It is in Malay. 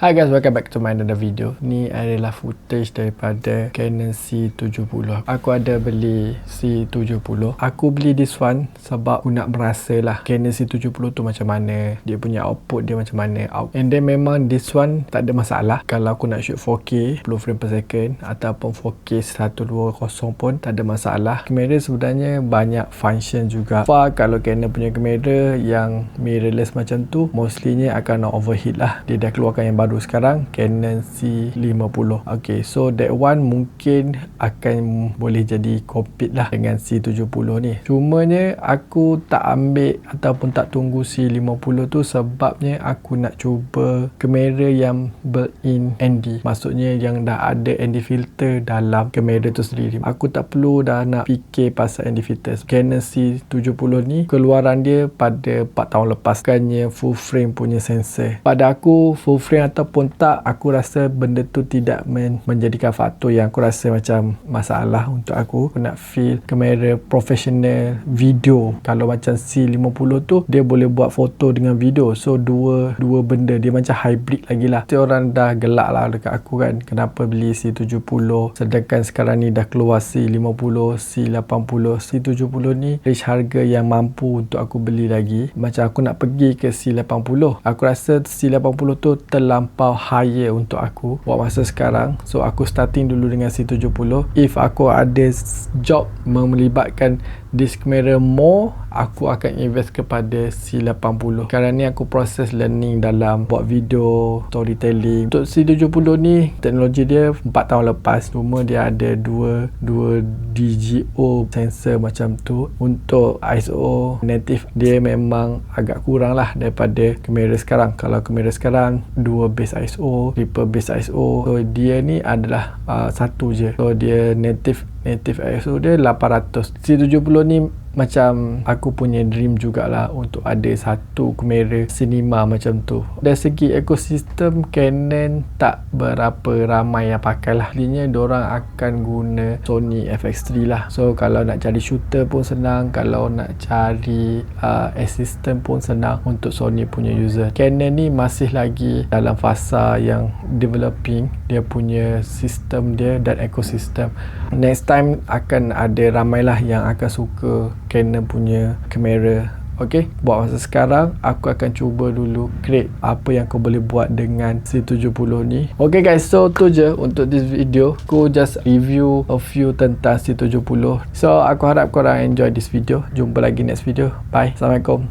Hi guys, welcome back to my another video. Ni adalah footage daripada Canon C70. Aku ada beli C70. Aku beli this one sebab aku nak merasa lah Canon C70 tu macam mana, dia punya output dia macam mana. And then memang this one tak ada masalah. Kalau aku nak shoot 4K 10 frame per second ataupun 4K 120 pun tak ada masalah. Kamera sebenarnya banyak function juga. Kalau Canon punya kamera yang mirrorless macam tu, mostlynya akan overheat lah. Dia dah keluarkan yang baru sekarang, Canon C50. Okay, so that one mungkin akan boleh jadi compete lah dengan C70 ni. Cumanya aku tak ambil ataupun tak tunggu C50 tu sebabnya aku nak cuba kamera yang built-in ND. Maksudnya yang dah ada ND filter dalam kamera tu sendiri. Aku tak perlu dah nak fikir pasal ND filter. Canon C70 ni keluaran dia pada 4 tahun lepas, bukannya full frame punya sensor. Pada aku full frame ataupun tak, aku rasa benda tu tidak menjadikan faktor yang aku rasa macam masalah untuk aku. Aku nak feel kamera professional video. Kalau macam C50 tu, dia boleh buat foto dengan video. So dua benda, dia macam hybrid lagi lah. Orang dah gelak lah dekat aku kan, kenapa beli C70 sedangkan sekarang ni dah keluar C50, C80. C70 ni range harga yang mampu untuk aku beli lagi. Macam aku nak pergi ke C80, aku rasa C80 tu terlampau higher untuk aku buat masa sekarang. So aku starting dulu dengan C70. If aku ada job melibatkan this camera more, aku akan invest kepada C80. Sekarang ni aku proses learning dalam buat video, storytelling. Untuk C70 ni, teknologi dia 4 tahun lepas, cuma dia ada dua DGO sensor macam tu. Untuk ISO native dia memang agak kurang lah daripada kamera sekarang. Kalau kamera sekarang 2 base ISO, triple base ISO. So dia ni adalah satu je. So dia native ISO dia 800. C70 ni macam aku punya dream jugalah untuk ada satu kamera cinema macam tu. Dari segi ekosistem, Canon tak berapa ramai yang pakai lah. Sebenarnya diorang akan guna Sony FX3 lah. So kalau nak cari shooter pun senang, kalau nak cari assistant pun senang untuk Sony punya user. Canon ni masih lagi dalam fasa yang developing dia punya sistem dia dan ekosistem. Next time akan ada ramai lah yang akan suka Canon punya kamera. Okay, buat masa sekarang aku akan cuba dulu create apa yang kau boleh buat dengan C70 ni. Okay guys, so tu je untuk this video. Aku just review a few tentang C70. So aku harap korang enjoy this video. Jumpa lagi next video. Bye. Assalamualaikum.